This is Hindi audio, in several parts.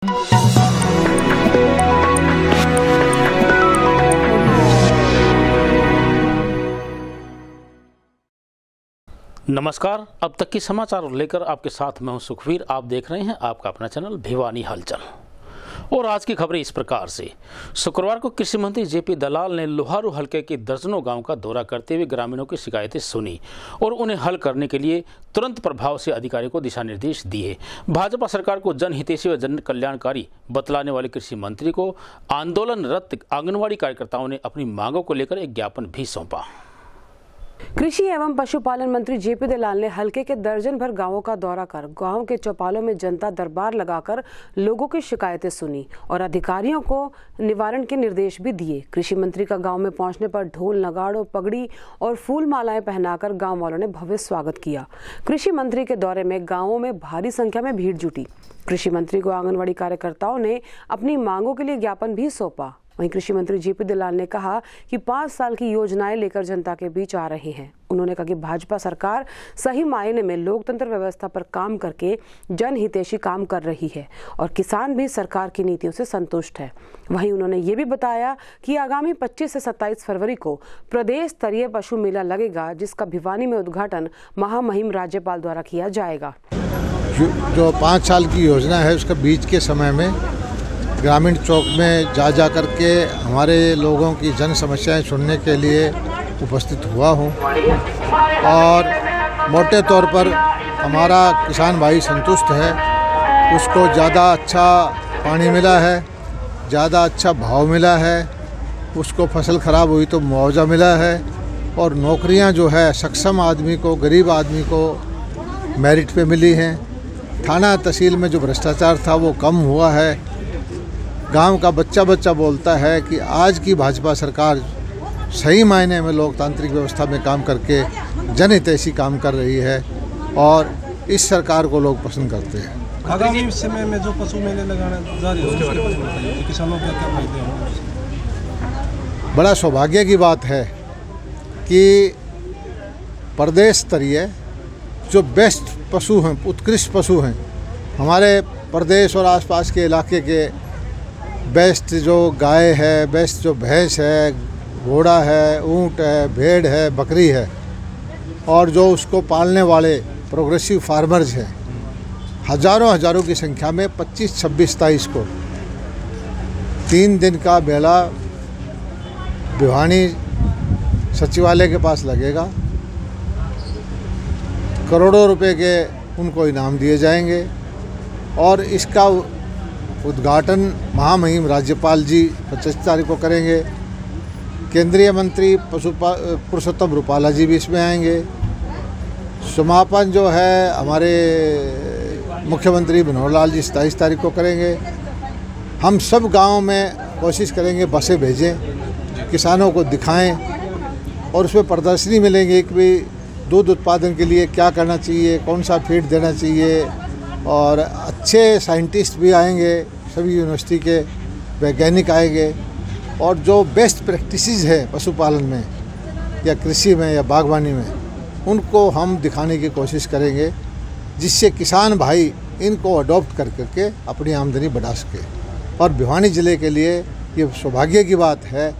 नमस्कार, अब तक की समाचार लेकर आपके साथ मैं हूं सुखवीर। आप देख रहे हैं आपका अपना चैनल भिवानी हलचल। और आज की खबरें इस प्रकार से। शुक्रवार को कृषि मंत्री जेपी दलाल ने लोहारू हलके के दर्जनों गांव का दौरा करते हुए ग्रामीणों की शिकायतें सुनी और उन्हें हल करने के लिए तुरंत प्रभाव से अधिकारियों को दिशा निर्देश दिए। भाजपा सरकार को जनहितैषी व जन कल्याणकारी बतलाने वाले कृषि मंत्री को आंदोलनरत आंगनबाड़ी कार्यकर्ताओं ने अपनी मांगों को लेकर एक ज्ञापन भी सौंपा। कृषि एवं पशुपालन मंत्री जेपी दलाल ने हलके के दर्जन भर गांवों का दौरा कर गांव के चौपालों में जनता दरबार लगाकर लोगों की शिकायतें सुनी और अधिकारियों को निवारण के निर्देश भी दिए। कृषि मंत्री का गांव में पहुंचने पर ढोल, नगाड़ों, पगड़ी और फूल मालाएं पहनाकर गांव वालों ने भव्य स्वागत किया। कृषि मंत्री के दौरे में गाँवों में भारी संख्या में भीड़ जुटी। कृषि मंत्री को आंगनबाड़ी कार्यकर्ताओं ने अपनी मांगों के लिए ज्ञापन भी सौंपा। वहीं कृषि मंत्री जेपी दलाल ने कहा कि 5 साल की योजनाएं लेकर जनता के बीच आ रहे हैं। उन्होंने कहा कि भाजपा सरकार सही मायने में लोकतंत्र व्यवस्था पर काम करके जनहितैषी काम कर रही है और किसान भी सरकार की नीतियों से संतुष्ट है। वहीं उन्होंने ये भी बताया कि आगामी 25 से 27 फरवरी को प्रदेश स्तरीय पशु मेला लगेगा, जिसका भिवानी में उद्घाटन महामहिम राज्यपाल द्वारा किया जाएगा। जो 5 साल की योजना है उसका बीच के समय में ग्रामीण चौक में जा कर के हमारे लोगों की जन समस्याएं सुनने के लिए उपस्थित हुआ हूं और मोटे तौर पर हमारा किसान भाई संतुष्ट है। उसको ज़्यादा अच्छा पानी मिला है, ज़्यादा अच्छा भाव मिला है, उसको फसल ख़राब हुई तो मुआवजा मिला है और नौकरियां जो है सक्षम आदमी को, गरीब आदमी को मेरिट पे मिली हैं। थाना तहसील में जो भ्रष्टाचार था वो कम हुआ है। गांव का बच्चा बोलता है कि आज की भाजपा सरकार सही मायने में लोकतांत्रिक व्यवस्था में काम करके जनहितैषी काम कर रही है और इस सरकार को लोग पसंद करते हैं। आगामी समय में जो पशु मेले लगाना जारी है उसके बारे में बताइए, किसानों को क्या फायदे होंगे? बड़ा सौभाग्य की बात है कि प्रदेश स्तरीय जो बेस्ट पशु हैं, उत्कृष्ट पशु हैं, हमारे प्रदेश और आसपास के इलाके के बेस्ट जो गाय है, बेस्ट जो भैंस है, घोड़ा है, ऊँट है, भेड़ है, बकरी है और जो उसको पालने वाले प्रोग्रेसिव फार्मर्स हैं, हज़ारों की संख्या में 25, 26, 27 को 3 दिन का मेला भिवानी सचिवालय के पास लगेगा। करोड़ों रुपए के उनको इनाम दिए जाएंगे और इसका उद्घाटन महामहिम राज्यपाल जी 25 तारीख को करेंगे। केंद्रीय मंत्री पुरुषोत्तम रूपाला जी भी इसमें आएंगे। समापन जो है हमारे मुख्यमंत्री मनोहर लाल जी 27 तारीख को करेंगे। हम सब गांवों में कोशिश करेंगे बसें भेजें, किसानों को दिखाएं और उसमें प्रदर्शनी मिलेंगी कि भाई दूध उत्पादन के लिए क्या करना चाहिए, कौन सा फीड देना चाहिए और अच्छे साइंटिस्ट भी आएंगे, सभी यूनिवर्सिटी के वैज्ञानिक आएंगे और जो बेस्ट प्रैक्टिसेस है पशुपालन में या कृषि में या बागवानी में उनको हम दिखाने की कोशिश करेंगे, जिससे किसान भाई इनको अडॉप्ट कर करके अपनी आमदनी बढ़ा सके। और भिवानी ज़िले के लिए ये सौभाग्य की बात है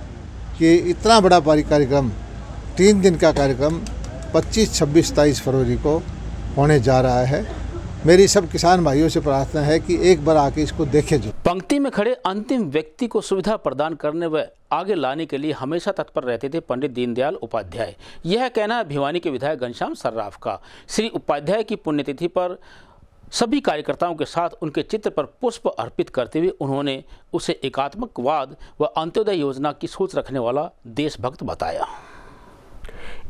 कि इतना बड़ा कार्यक्रम 3 दिन का कार्यक्रम 25, 26, 27 फरवरी को होने जा रहा है। मेरी सब किसान भाइयों से प्रार्थना है कि एक बार आके इसको देखें। जो पंक्ति में खड़े अंतिम व्यक्ति को सुविधा प्रदान करने व आगे लाने के लिए हमेशा तत्पर रहते थे पंडित दीनदयाल उपाध्याय। यह कहना है भिवानी के विधायक घनश्याम सर्राफ का। श्री उपाध्याय की पुण्यतिथि पर सभी कार्यकर्ताओं के साथ उनके चित्र पर पुष्प अर्पित करते हुए उन्होंने उसे एकात्मकवाद व अंत्योदय योजना की सोच रखने वाला देशभक्त बताया।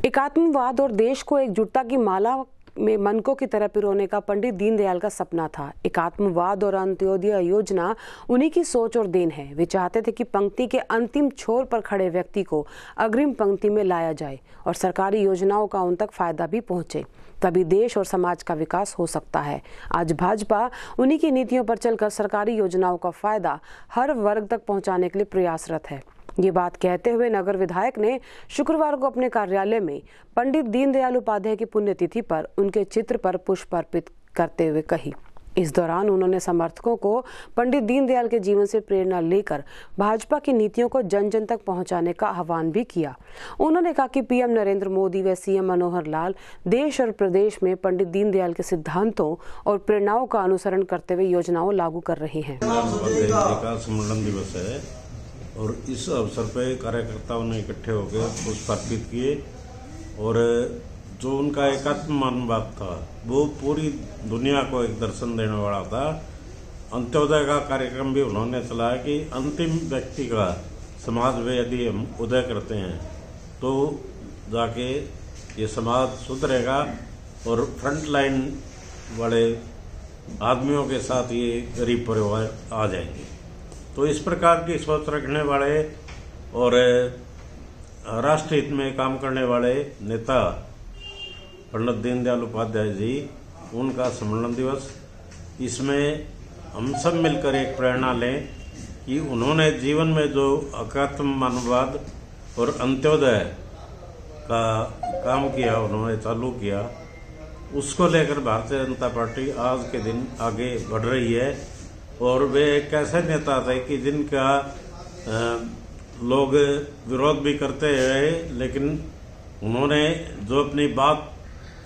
एकात्मवाद और देश को एकजुटता की माला में मनकों की तरह पिरोने का पंडित दीनदयाल का सपना था। एकात्मवाद और अंत्योदय योजना उन्हीं की सोच और देन है। वे चाहते थे कि पंक्ति के अंतिम छोर पर खड़े व्यक्ति को अग्रिम पंक्ति में लाया जाए और सरकारी योजनाओं का उन तक फायदा भी पहुंचे, तभी देश और समाज का विकास हो सकता है। आज भाजपा उन्हीं की नीतियों पर चलकर सरकारी योजनाओं का फायदा हर वर्ग तक पहुंचाने के लिए प्रयासरत है। ये बात कहते हुए नगर विधायक ने शुक्रवार को अपने कार्यालय में पंडित दीनदयाल उपाध्याय की पुण्यतिथि पर उनके चित्र पर पुष्प अर्पित करते हुए कही। इस दौरान उन्होंने समर्थकों को पंडित दीनदयाल के जीवन से प्रेरणा लेकर भाजपा की नीतियों को जन जन तक पहुंचाने का आह्वान भी किया। उन्होंने कहा कि पीएम नरेंद्र मोदी व सीएम मनोहर लाल देश और प्रदेश में पंडित दीनदयाल के सिद्धांतों और प्रेरणाओं का अनुसरण करते हुए योजनाओं लागू कर रहे हैं। सम्मेलन दिवस है और इस अवसर पर कार्यकर्ताओं ने इकट्ठे होकर पुष्प अर्पित किए और जो उनका एकात्म मानववाद था वो पूरी दुनिया को एक दर्शन देने वाला था। अंत्योदय का कार्यक्रम भी उन्होंने चलाया कि अंतिम व्यक्ति का समाज में यदि हम उदय करते हैं तो जाके ये समाज सुधरेगा और फ्रंट लाइन वाले आदमियों के साथ ये गरीब परिवार आ जाएंगे। तो इस प्रकार की सोच रखने वाले और राष्ट्र हित में काम करने वाले नेता पंडित दीनदयाल उपाध्याय जी, उनका सम्मेलन दिवस, इसमें हम सब मिलकर एक प्रेरणा लें कि उन्होंने जीवन में जो एकात्म मानववाद और अंत्योदय का काम किया, उन्होंने चालू किया, उसको लेकर भारतीय जनता पार्टी आज के दिन आगे बढ़ रही है। और वे एक ऐसे नेता थे कि जिनका लोग विरोध भी करते रहे, लेकिन उन्होंने जो अपनी बात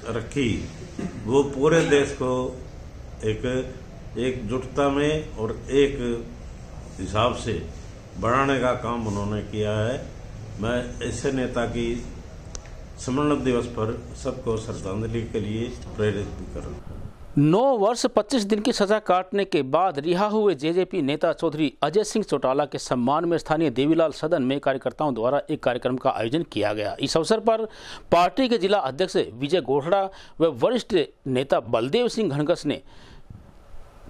रखी वो पूरे देश को एकजुटता में और एक हिसाब से बढ़ाने का काम उन्होंने किया है। मैं ऐसे नेता की सम्मेलन दिवस पर सबको श्रद्धांजलि के लिए प्रेरित भी करूँ। 9 वर्ष 25 दिन की सजा काटने के बाद रिहा हुए जेजेपी नेता चौधरी अजय सिंह चौटाला के सम्मान में स्थानीय देवीलाल सदन में कार्यकर्ताओं द्वारा एक कार्यक्रम का आयोजन किया गया। इस अवसर पर पार्टी के जिला अध्यक्ष विजय गोठड़ा व वरिष्ठ नेता बलदेव सिंह घनघस ने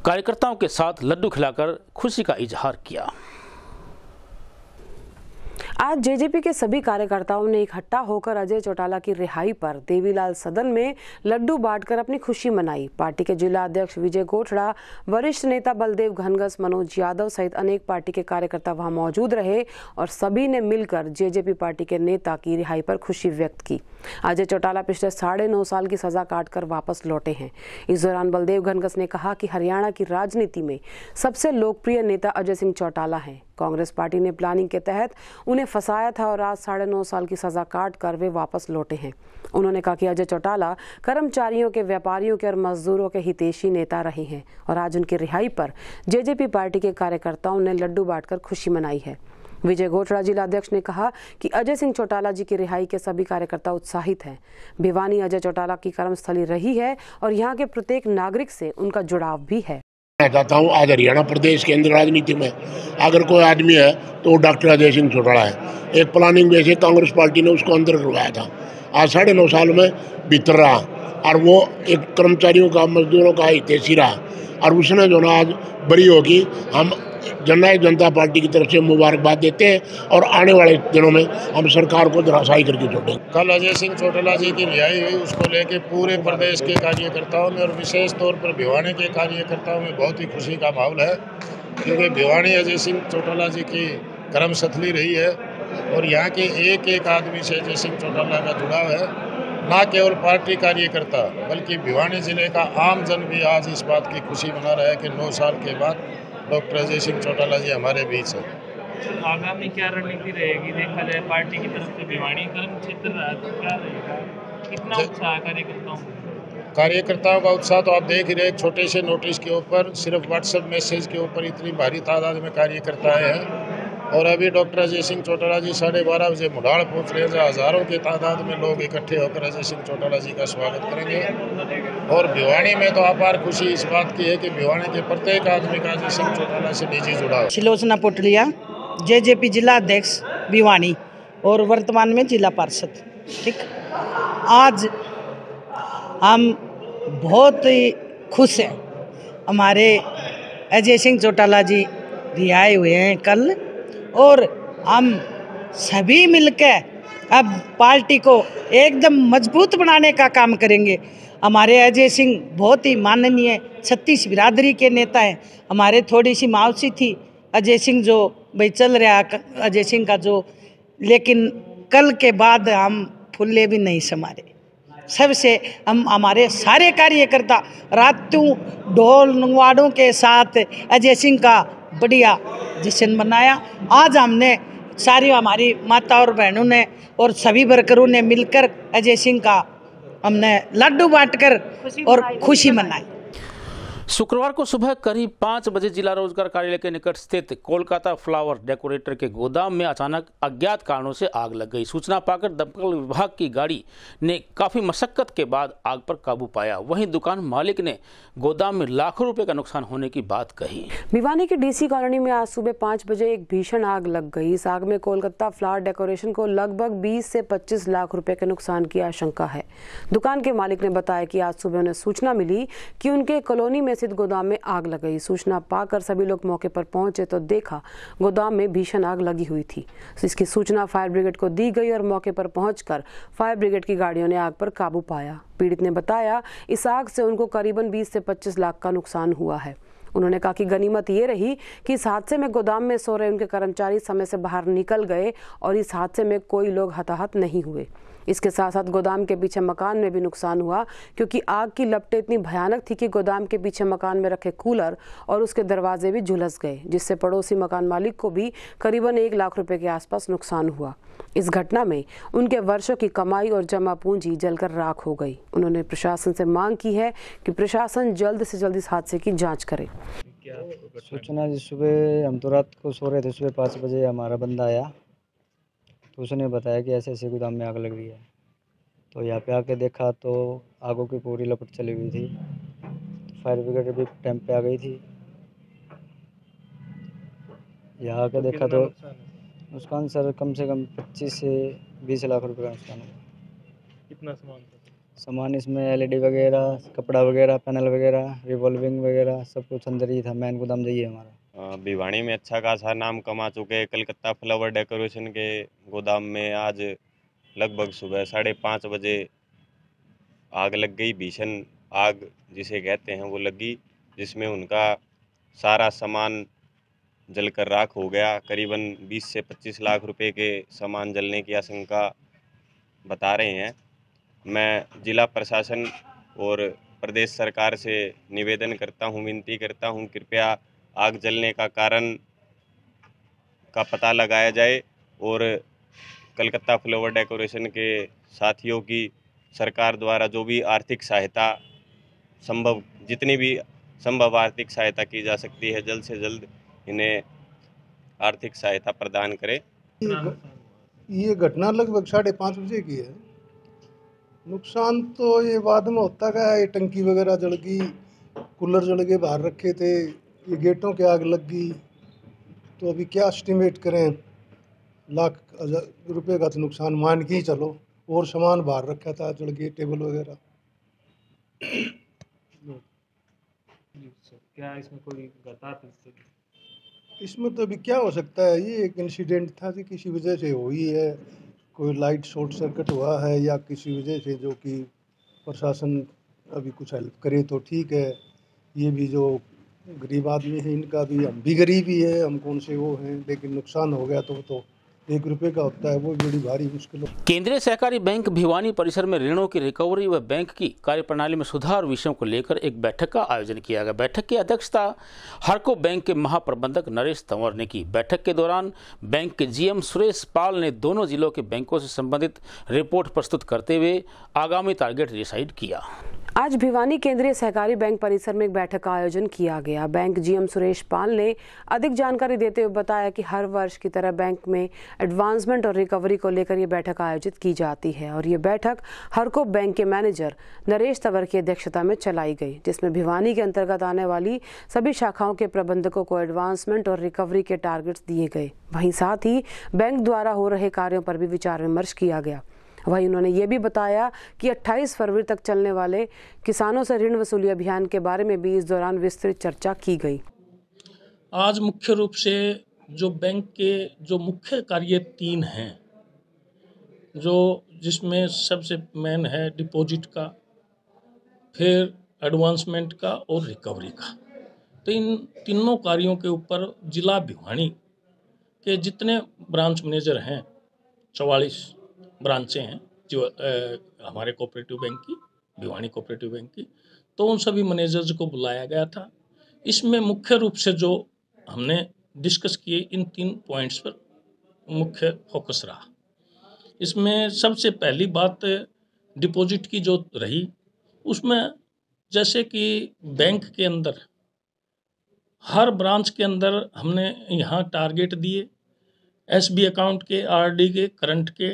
कार्यकर्ताओं के साथ लड्डू खिलाकर खुशी का इजहार किया। आज जेजेपी के सभी कार्यकर्ताओं ने इकट्ठा होकर अजय चौटाला की रिहाई पर देवीलाल सदन में लड्डू बांटकर अपनी खुशी मनाई। पार्टी के जिला अध्यक्ष विजय गोठड़ा, वरिष्ठ नेता बलदेव घनघस, मनोज यादव सहित अनेक पार्टी के कार्यकर्ता वहां मौजूद रहे और सभी ने मिलकर जेजेपी पार्टी के नेता की रिहाई पर खुशी व्यक्त की। अजय चौटाला पिछले 9.5 साल की सजा काटकर वापस लौटे हैं। इस दौरान बलदेव घनघस ने कहा कि हरियाणा की राजनीति में सबसे लोकप्रिय नेता अजय सिंह चौटाला हैं। कांग्रेस पार्टी ने प्लानिंग के तहत उन्हें फंसाया था और आज 9.5 साल की सजा काट कर वे वापस लौटे हैं। उन्होंने कहा कि अजय चौटाला कर्मचारियों के, व्यापारियों के और मजदूरों के हितैषी नेता रहे हैं और आज उनकी रिहाई पर जेजेपी पार्टी के कार्यकर्ताओं ने लड्डू बांटकर खुशी मनाई है। विजय गोठड़ा जिला अध्यक्ष ने कहा कि अजय सिंह चौटाला जी की रिहाई के सभी कार्यकर्ता उत्साहित हैं। भिवानी अजय चौटाला की कर्मस्थली रही है और यहाँ के प्रत्येक नागरिक से उनका जुड़ाव भी है। मैं चाहता हूँ आज हरियाणा प्रदेश के अंदर राजनीति में अगर कोई आदमी है तो डॉक्टर अजय सिंह चौटाला है। एक प्लानिंग में से कांग्रेस पार्टी ने उसको अंदर करवाया था, आज 9.5 साल में भीतर रहा और वो एक कर्मचारियों का, मजदूरों का हितैषी रहा और उसने जो ना आज बरी होगी। हम जननायक जनता पार्टी की तरफ से मुबारकबाद देते हैं और आने वाले दिनों में हम सरकार को धराशायी करके छोड़ेंगे। कल अजय सिंह चौटाला जी की रिहाई हुई, उसको लेके पूरे प्रदेश के कार्यकर्ताओं में और विशेष तौर पर भिवानी के कार्यकर्ताओं में बहुत ही खुशी का माहौल है, क्योंकि भिवानी अजय सिंह चौटाला जी की कर्मस्थली रही है और यहाँ के एक आदमी से अजय सिंह चौटाला का जुड़ाव है। न केवल पार्टी कार्यकर्ता बल्कि भिवानी जिले का आम जन भी आज इस बात की खुशी मना रहा है कि 9 साल के बाद डॉक्टर अजय सिंह चौटाला जी हमारे बीच है। आगामी क्या रणनीति रहेगी देखा जाए पार्टी की तरफ से? भिवानी कर्म क्षेत्र क्या रहेगा, कितना उत्साह कार्यकर्ताओं का उत्साह तो आप देख ही रहे। एक छोटे से नोटिस के ऊपर, सिर्फ व्हाट्सएप मैसेज के ऊपर इतनी भारी तादाद में कार्यकर्ता आए हैं और अभी डॉक्टर अजय सिंह चौटाला जी 12:30 बजे मुढाड़ पहुँच रहे हैं, जहाँ हज़ारों की तादाद में लोग इकट्ठे होकर अजय सिंह चौटाला जी का स्वागत करेंगे। और भिवानी में तो अपार खुशी इस बात की है कि भिवानी के प्रत्येक आदमी का अजय सिंह चौटाला से निजी जुड़ाव। शिलोचना पोटलिया, जेजेपी जिला अध्यक्ष भिवानी और वर्तमान में जिला पार्षद। ठीक, आज हम बहुत ही खुश हैं। हमारे अजय सिंह चौटाला जी रिहाई हुए हैं कल और हम सभी मिलकर अब पार्टी को एकदम मजबूत बनाने का काम करेंगे। हमारे अजय सिंह बहुत ही माननीय 36 बिरादरी के नेता हैं। हमारे थोड़ी सी मावसी थी अजय सिंह जो भाई चल रहा अजय सिंह का जो, लेकिन कल के बाद हम फुल्ले भी नहीं समारे। सबसे हम हमारे सारे कार्यकर्ता रातों ढोल नगवाड़ों के साथ अजय सिंह का बढ़िया जश्न मनाया। आज हमने सारी हमारी माता और बहनों ने और सभी वर्करों ने मिलकर अजय सिंह का हमने लड्डू बांटकर और खुशी मनाई। शुक्रवार को सुबह करीब 5 बजे जिला रोजगार कार्यालय के निकट स्थित कोलकाता फ्लावर डेकोरेटर के गोदाम में अचानक अज्ञात कारणों से आग लग गई। सूचना पाकर दमकल विभाग की गाड़ी ने काफी मशक्कत के बाद आग पर काबू पाया। वहीं दुकान मालिक ने गोदाम में लाखों रुपए का नुकसान होने की बात कही। भिवानी की डीसी कॉलोनी में आज सुबह 5 बजे एक भीषण आग लग गई। इस आग में कोलकाता फ्लावर डेकोरेशन को लगभग 20 से 25 लाख रुपए के नुकसान की आशंका है। दुकान के मालिक ने बताया कि आज सुबह उन्हें सूचना मिली कि उनके कॉलोनी में स्थित गोदाम में आग लग गई। सूचना पाकर सभी लोग मौके पर पहुंचे तो देखा गोदाम में भीषण आग लगी हुई थी। इसकी सूचना फायर ब्रिगेड को दी गई और मौके पर पहुंचकर फायर ब्रिगेड की गाड़ियों ने आग पर काबू पाया। पीड़ित ने बताया इस आग से उनको करीबन 20 से 25 लाख का नुकसान हुआ है। उन्होंने कहा कि गनीमत ये रही कि इस हादसे में गोदाम में सो रहे उनके कर्मचारी समय से बाहर निकल गए और इस हादसे में कोई लोग हताहत नहीं हुए। इसके साथ साथ गोदाम के पीछे मकान में भी नुकसान हुआ क्योंकि आग की लपटें इतनी भयानक थी कि गोदाम के पीछे मकान में रखे कूलर और उसके दरवाजे भी झुलस गए, जिससे पड़ोसी मकान मालिक को भी करीबन 1 लाख रुपए के आसपास नुकसान हुआ। इस घटना में उनके वर्षों की कमाई और जमा पूंजी जलकर राख हो गई। उन्होंने प्रशासन से मांग की है कि प्रशासन जल्द से जल्द इस हादसे की जाँच करे। सूचना जी सुबह हम तो रात को सो रहे थे, सुबह 5 बजे हमारा बंदा आया तो उसने बताया कि ऐसे ऐसे गोदाम में आग लग रही है। तो यहाँ पे आके देखा तो आगों की पूरी लपट चली हुई थी। फायर ब्रिगेड भी टाइम पे आ गई थी। यहाँ आके देखा तो नुकसान सर कम से कम 25 से 20 लाख रुपए का नुकसान हुआ। कितना सामान था? सामान इसमें LED वगैरह, कपड़ा वगैरह, पैनल वगैरह, रिवॉल्विंग वगैरह सब कुछ अंदर ही था। मेन गोदाम यही है हमारा। भिवानी में अच्छा खासा नाम कमा चुके कलकत्ता फ्लावर डेकोरेशन के गोदाम में आज लगभग सुबह 5:30 बजे आग लग गई। भीषण आग जिसे कहते हैं वो लगी, जिसमें उनका सारा सामान जलकर राख हो गया। करीबन 20 से 25 लाख रुपए के सामान जलने की आशंका बता रहे हैं। मैं जिला प्रशासन और प्रदेश सरकार से निवेदन करता हूं, विनती करता हूं, कृपया आग जलने का कारण का पता लगाया जाए और कलकत्ता फ्लावर डेकोरेशन के साथियों की सरकार द्वारा जो भी आर्थिक सहायता संभव, जितनी भी संभव आर्थिक सहायता की जा सकती है, जल्द से जल्द इन्हें आर्थिक सहायता प्रदान करें। ये घटना लगभग 5:30 बजे की है। नुकसान तो ये बाद में होता गया। ये टंकी वगैरह जल गई, कूलर जल गए बाहर रखे थे, ये गेटों के आग लग गई। तो अभी क्या एस्टिमेट करें, लाख रुपए का तो नुकसान मान के ही चलो। और सामान बाहर रखा था, जल गए टेबल वगैरह। क्या इसमें कोई घटा? इसमें तो अभी क्या हो सकता है, ये एक इंसिडेंट था कि किसी वजह से हुई है, कोई लाइट शॉर्ट सर्किट हुआ है या किसी वजह से, जो कि प्रशासन अभी कुछ हेल्प करे तो ठीक है। ये भी जो गरीब आदमी है, इनका भी, हम भी गरीब ही है, हम कौन से वो हैं, लेकिन नुकसान हो गया तो 1 रुपये का होता है, वो बड़ी भारी मुश्किल हो। केंद्रीय सहकारी बैंक भिवानी परिसर में ऋणों की रिकवरी व बैंक की कार्यप्रणाली में सुधार विषयों को लेकर एक बैठक का आयोजन किया गया। बैठक की अध्यक्षता हरको बैंक के महाप्रबंधक नरेश तंवर ने की। बैठक के दौरान बैंक के GM सुरेश पाल ने दोनों जिलों के बैंकों से संबंधित रिपोर्ट प्रस्तुत करते हुए आगामी टारगेट डिसाइड किया। आज भिवानी केंद्रीय सहकारी बैंक परिसर में एक बैठक का आयोजन किया गया। बैंक GM सुरेश पाल ने अधिक जानकारी देते हुए बताया कि हर वर्ष की तरह बैंक में एडवांसमेंट और रिकवरी को लेकर ये बैठक आयोजित की जाती है और ये बैठक हरको बैंक के मैनेजर नरेश तंवर की अध्यक्षता में चलाई गई, जिसमें भिवानी के अंतर्गत आने वाली सभी शाखाओं के प्रबंधकों को एडवांसमेंट और रिकवरी के टारगेट्स दिए गए। वहीं साथ ही बैंक द्वारा हो रहे कार्यों पर भी विचार विमर्श किया गया। वहीं उन्होंने ये भी बताया कि 28 फरवरी तक चलने वाले किसानों से ऋण वसूली अभियान के बारे में भी इस दौरान विस्तृत चर्चा की गई। आज मुख्य रूप से जो बैंक के जो मुख्य कार्य 3 हैं, जिसमें सबसे मेन है डिपॉजिट का, फिर एडवांसमेंट का और रिकवरी का। तो इन तीनों कार्यों के ऊपर जिला भिवानी के जितने ब्रांच मैनेजर हैं, 44 ब्रांचें हैं जो हमारे कोऑपरेटिव बैंक की, भिवानी कोऑपरेटिव बैंक की। तो उन सभी मैनेजर्स को बुलाया गया था। इसमें मुख्य रूप से जो हमने डिस्कस किए, इन 3 पॉइंट्स पर मुख्य फोकस रहा। इसमें सबसे पहली बात डिपॉजिट की जो रही, उसमें जैसे कि बैंक के अंदर हर ब्रांच के अंदर हमने यहाँ टारगेट दिए, एसबी अकाउंट के, आरडी के, करंट के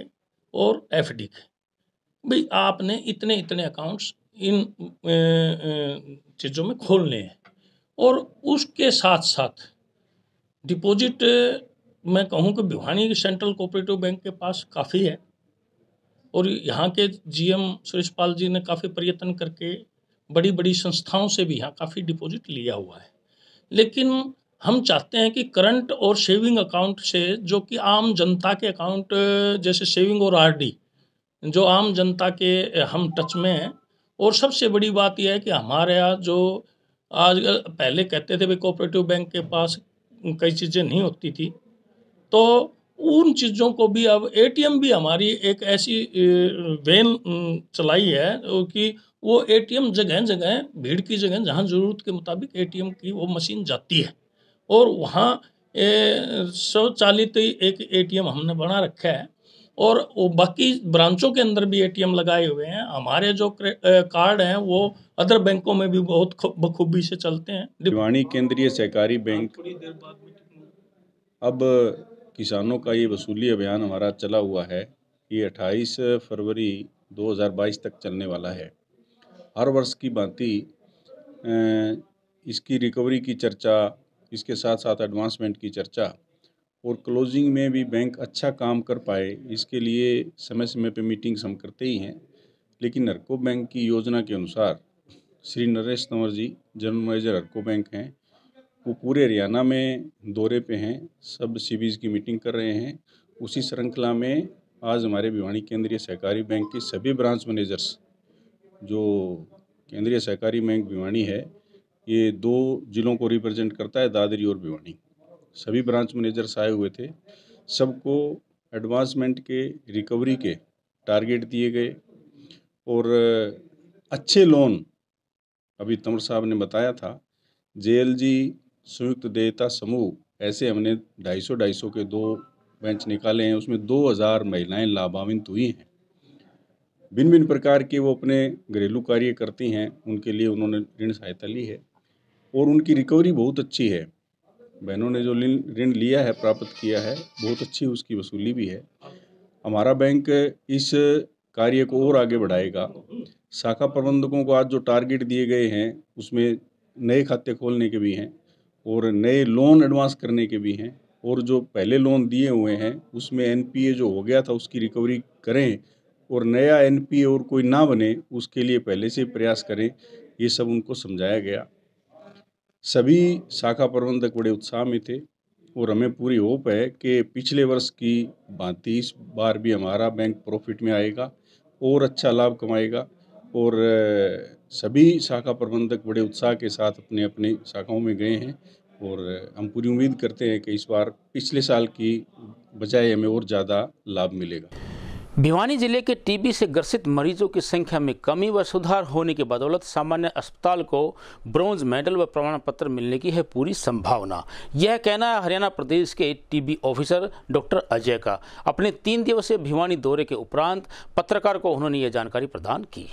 और एफडी के। भाई आपने इतने इतने अकाउंट्स इन चीज़ों में खोलने हैं। और उसके साथ साथ डिपॉजिट मैं कहूँ कि भिवानी सेंट्रल कोऑपरेटिव बैंक के पास काफ़ी है, और यहाँ के जीएम सुरेशपाल जी ने काफ़ी प्रयत्न करके बड़ी बड़ी संस्थाओं से भी यहाँ काफ़ी डिपॉजिट लिया हुआ है। लेकिन हम चाहते हैं कि करंट और सेविंग अकाउंट से, जो कि आम जनता के अकाउंट जैसे सेविंग और आरडी, जो आम जनता के हम टच में हैं। और सबसे बड़ी बात यह है कि हमारे यहाँ जो आज पहले कहते थे भाई कोऑपरेटिव बैंक के पास कई चीज़ें नहीं होती थी, तो उन चीज़ों को भी अब एटीएम भी हमारी एक ऐसी वैन चलाई है कि वो एटीएम जगह जगह, भीड़ की जगह जहाँ ज़रूरत के मुताबिक एटीएम की वो मशीन जाती है। और वहाँ स्वचालित एक एटीएम हमने बना रखा है, और वो बाकी ब्रांचों के अंदर भी एटीएम लगाए हुए हैं। हमारे जो कार्ड हैं वो अदर बैंकों में भी बहुत बखूबी से चलते हैं। भिवानी केंद्रीय सहकारी बैंक अब किसानों का ये वसूली अभियान हमारा चला हुआ है, ये 28 फरवरी 2022 तक चलने वाला है। हर वर्ष की भांति इसकी रिकवरी की चर्चा, इसके साथ साथ एडवांसमेंट की चर्चा और क्लोजिंग में भी बैंक अच्छा काम कर पाए, इसके लिए समय समय पे मीटिंग्स हम करते ही हैं। लेकिन हरको बैंक की योजना के अनुसार Shri Naresh Tanwar ji, general manager हरको bank हैं, वो पूरे हरियाणा में दौरे पे हैं, सब सीबीज की मीटिंग कर रहे हैं। उसी श्रृंखला में आज हमारे भिवानी केंद्रीय सहकारी बैंक के सभी ब्रांच मैनेजर्स, जो केंद्रीय सहकारी बैंक भिवानी है, ये 2 जिलों को रिप्रेजेंट करता है, दादरी और भिवानी। सभी ब्रांच मैनेजर्स आए हुए थे। सबको एडवांसमेंट के, रिकवरी के टारगेट दिए गए और अच्छे लोन, अभी तंवर साहब ने बताया था, जेएलजी संयुक्त देयता समूह, ऐसे हमने 250 के 2 बेंच निकाले हैं। उसमें 2000 महिलाएं लाभान्वित हुई हैं। भिन्न भिन्न प्रकार के वो अपने घरेलू कार्य करती हैं, उनके लिए उन्होंने ऋण सहायता ली है और उनकी रिकवरी बहुत अच्छी है। बहनों ने जो ऋण लिया है, प्राप्त किया है, बहुत अच्छी उसकी वसूली भी है। हमारा बैंक इस कार्य को और आगे बढ़ाएगा। शाखा प्रबंधकों को आज जो टारगेट दिए गए हैं, उसमें नए खाते खोलने के भी हैं और नए लोन एडवांस करने के भी हैं, और जो पहले लोन दिए हुए हैं उसमें एनपीए जो हो गया था उसकी रिकवरी करें और नया एनपीए और कोई ना बने, उसके लिए पहले से प्रयास करें। ये सब उनको समझाया गया। सभी शाखा प्रबंधक बड़े उत्साह में थे और हमें पूरी होप है कि पिछले वर्ष की भांति इस बार भी हमारा बैंक प्रॉफिट में आएगा और अच्छा लाभ कमाएगा। और सभी शाखा प्रबंधक बड़े उत्साह के साथ अपने अपने शाखाओं में गए हैं और हम पूरी उम्मीद करते हैं कि इस बार पिछले साल की बजाय हमें और ज़्यादा लाभ मिलेगा। भिवानी जिले के टीबी से ग्रसित मरीजों की संख्या में कमी व सुधार होने की बदौलत सामान्य अस्पताल को ब्रॉन्ज मेडल व प्रमाण पत्र मिलने की है पूरी संभावना। यह कहना है हरियाणा प्रदेश के टीबी ऑफिसर डॉक्टर अजय का। अपने 3 दिवसीय भिवानी दौरे के उपरांत पत्रकार को उन्होंने यह जानकारी प्रदान की।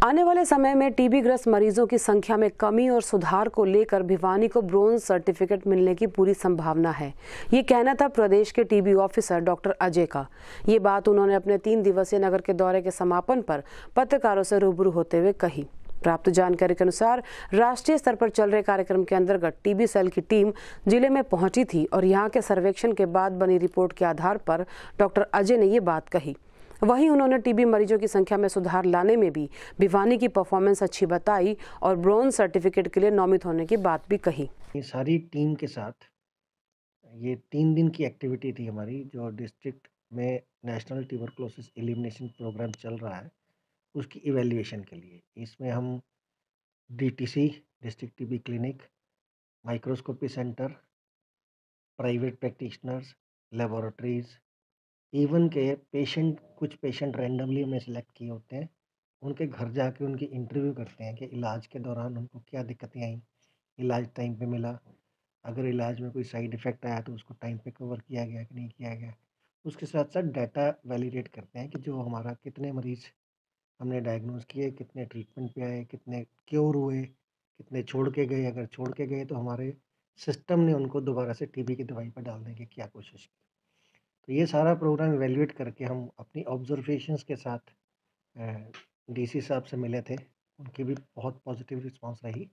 आने वाले समय में टीबी ग्रस्त मरीजों की संख्या में कमी और सुधार को लेकर भिवानी को ब्रोंज सर्टिफिकेट मिलने की पूरी संभावना है। ये कहना था प्रदेश के टीबी ऑफिसर डॉक्टर अजय का। ये बात उन्होंने अपने 3 दिवसीय नगर के दौरे के समापन पर पत्रकारों से रूबरू होते हुए कही। प्राप्त जानकारी के अनुसार राष्ट्रीय स्तर पर चल रहे कार्यक्रम के अंतर्गत टीबी सेल की टीम जिले में पहुंची थी और यहां के सर्वेक्षण के बाद बनी रिपोर्ट के आधार पर डॉक्टर अजय ने ये बात कही। वहीं उन्होंने टीबी मरीजों की संख्या में सुधार लाने में भी भिवानी की परफॉर्मेंस अच्छी बताई और ब्रोंज सर्टिफिकेट के लिए नॉमित होने की बात भी कही। ये सारी टीम के साथ ये 3 दिन की एक्टिविटी थी हमारी, जो डिस्ट्रिक्ट में नेशनल ट्यूबरक्लोसिस एलिमिनेशन प्रोग्राम चल रहा है उसकी इवैल्यूएशन के लिए। इसमें हम DTC, district TB clinic, microscopy centre, private practitioners, laboratories, even के पेशेंट, कुछ पेशेंट रैंडमली हमें सिलेक्ट किए होते हैं, उनके घर जाके उनकी इंटरव्यू करते हैं कि इलाज के दौरान उनको क्या दिक्कतें आई, इलाज टाइम पे मिला, अगर इलाज में कोई साइड इफ़ेक्ट आया तो उसको टाइम पे कवर किया गया कि नहीं किया गया। उसके साथ-साथ डाटा वैलिडेट करते हैं कि जो हमारा कितने मरीज़ हमने डायग्नोज़ किए, कितने ट्रीटमेंट पे आए, कितने क्योर हुए, कितने छोड़ के गए, अगर छोड़ के गए तो हमारे सिस्टम ने उनको दोबारा से टीबी की दवाई पर डालने की क्या कोशिश की। तो ये सारा प्रोग्राम इवैल्यूएट करके हम अपनी ऑब्जर्वेशंस के साथ डीसी साहब से मिले थे, उनकी भी बहुत पॉजिटिव रिस्पॉन्स रही।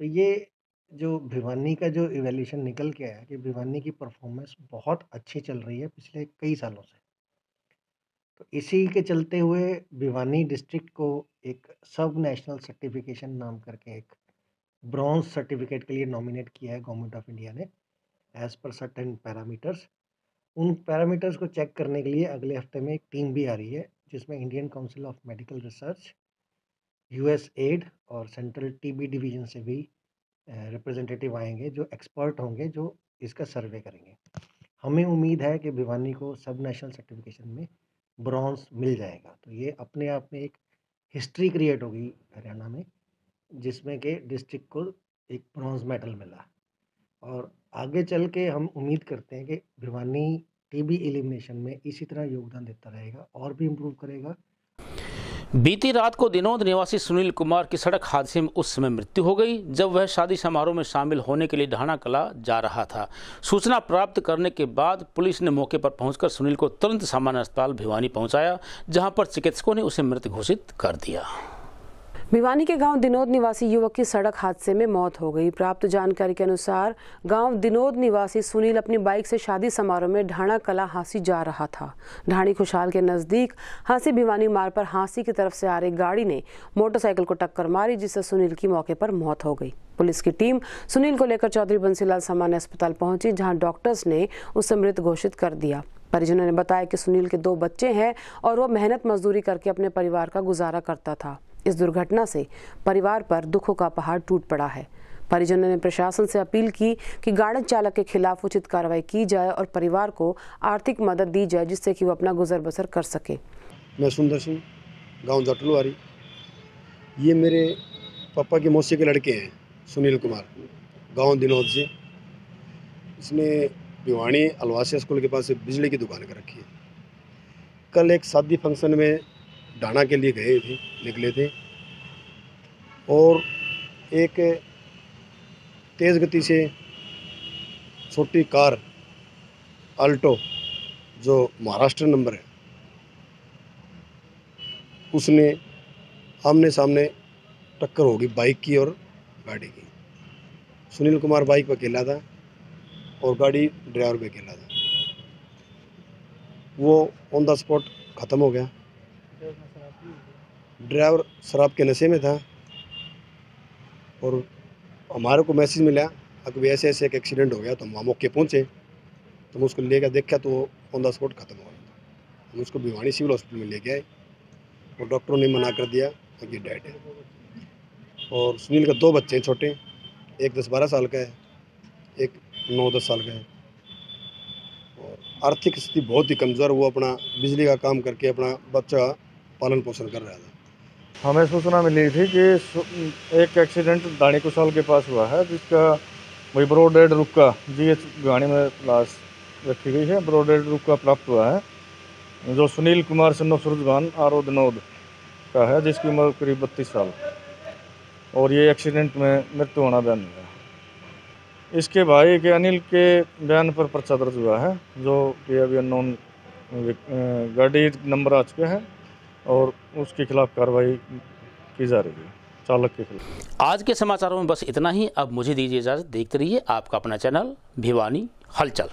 तो ये जो भिवानी का जो इवैल्यूएशन निकल के आया कि भिवानी की परफॉर्मेंस बहुत अच्छी चल रही है पिछले कई सालों से। तो इसी के चलते हुए भिवानी डिस्ट्रिक्ट को एक सब नेशनल सर्टिफिकेशन नाम करके एक ब्रॉन्ज सर्टिफिकेट के लिए नॉमिनेट किया है गवर्नमेंट ऑफ इंडिया ने, एज पर सर्टेन पैरामीटर्स। उन पैरामीटर्स को चेक करने के लिए अगले हफ्ते में एक टीम भी आ रही है, जिसमें Indian council of medical research, USAID और सेंट्रल टीबी डिवीजन से भी रिप्रेजेंटेटिव आएंगे, जो एक्सपर्ट होंगे, जो इसका सर्वे करेंगे। हमें उम्मीद है कि भिवानी को सब नेशनल सर्टिफिकेशन में ब्रॉन्ज मिल जाएगा। तो ये अपने आप में एक हिस्ट्री क्रिएट होगी हरियाणा में, जिसमें कि डिस्ट्रिक्ट को एक ब्रॉन्ज मेडल मिला। और आगे चल के हम उम्मीद करते हैं कि भिवानी टीबी एलिमिनेशन में इसी तरह योगदान देता रहेगा और भी इम्प्रूव करेगा। बीती रात को दिनोद निवासी सुनील कुमार की सड़क हादसे में उस समय मृत्यु हो गई जब वह शादी समारोह में शामिल होने के लिए ढाणा कला जा रहा था। सूचना प्राप्त करने के बाद पुलिस ने मौके पर पहुंचकर सुनील को तुरंत सामान्य अस्पताल भिवानी पहुंचाया, जहां पर चिकित्सकों ने उसे मृत घोषित कर दिया। भिवानी के गांव दिनोद निवासी युवक की सड़क हादसे में मौत हो गई। प्राप्त जानकारी के अनुसार गांव दिनोद निवासी सुनील अपनी बाइक से शादी समारोह में ढाणा कला हांसी जा रहा था। ढाणी खुशहाल के नजदीक हांसी भिवानी मार्ग पर हांसी की तरफ से आ रही गाड़ी ने मोटरसाइकिल को टक्कर मारी, जिससे सुनील की मौके पर मौत हो गई। पुलिस की टीम सुनील को लेकर चौधरी बंसीलाल सामान्य अस्पताल पहुंची, जहां डॉक्टर्स ने उसे मृत घोषित कर दिया। परिजनों ने बताया कि सुनील के 2 बच्चे हैं और वह मेहनत मजदूरी करके अपने परिवार का गुजारा करता था। इस दुर्घटना से परिवार पर दुखों का पहाड़ टूट पड़ा है। परिजनों ने प्रशासन से अपील की कि गाड़ी चालक के खिलाफ उचित कार्रवाई की जाए और परिवार को आर्थिक मदद दी जाए, जिससे कि वो अपना गुजर बसर कर सके। मैं सुंदर सिंह, गांव जटलवारी। ये मेरे पापा के मौसी के लड़के हैं, सुनील कुमार, गांव दिनोद से। इसने भिवानी अलवासिया स्कूल के पास बिजली की दुकान कर रखी है। कल एक शादी फंक्शन में ढाणा के लिए गए थे, निकले थे, और एक तेज़ गति से छोटी कार अल्टो जो महाराष्ट्र नंबर है, उसने आमने सामने टक्कर होगी बाइक की और गाड़ी की। सुनील कुमार बाइक पर अकेला था और गाड़ी ड्राइवर पे अकेला था। वो ऑन द स्पॉट ख़त्म हो गया। ड्राइवर शराब के नशे में था और हमारे को मैसेज मिला कि ऐसे ऐसे एक एक्सीडेंट हो गया। तो हम वहाँ मौके पहुँचे, तो हम उसको लेकर देखा तो ऑन द स्पॉट ख़त्म हो गया। हम उसको भिवानी सिविल हॉस्पिटल में लेके आए और डॉक्टरों ने मना कर दिया कि डेड है। और सुनील का 2 बच्चे हैं छोटे, एक 10-12 साल का है, एक 9-10 साल का है। और आर्थिक स्थिति बहुत ही कमज़ोर। वो अपना बिजली का काम करके अपना बच्चा पालन पोषण कर रहा था। हमें सूचना मिली थी कि एक एक्सीडेंट दाणी कुशाल के पास हुआ है, जिसका वही ब्रॉड डेड रुक्का GH भिवानी में लाश रखी गई है। ब्रॉड डेड रुक्का प्राप्त हुआ है, जो Sunil Kumar son of Surajbhan RO Dinod का है, जिसकी उम्र करीब 32 साल, और ये एक्सीडेंट में मृत्यु होना बयान हुआ है। इसके भाई के अनिल के बयान पर पर्चा दर्ज हुआ है, जो कि अभी अननोन गाड़ी नंबर आ चुके हैं और उसके खिलाफ कार्रवाई की जा रही है, चालक के खिलाफ। आज के समाचारों में बस इतना ही। अब मुझे दीजिए इजाज़त। देखते रहिए आपका अपना चैनल भिवानी हलचल।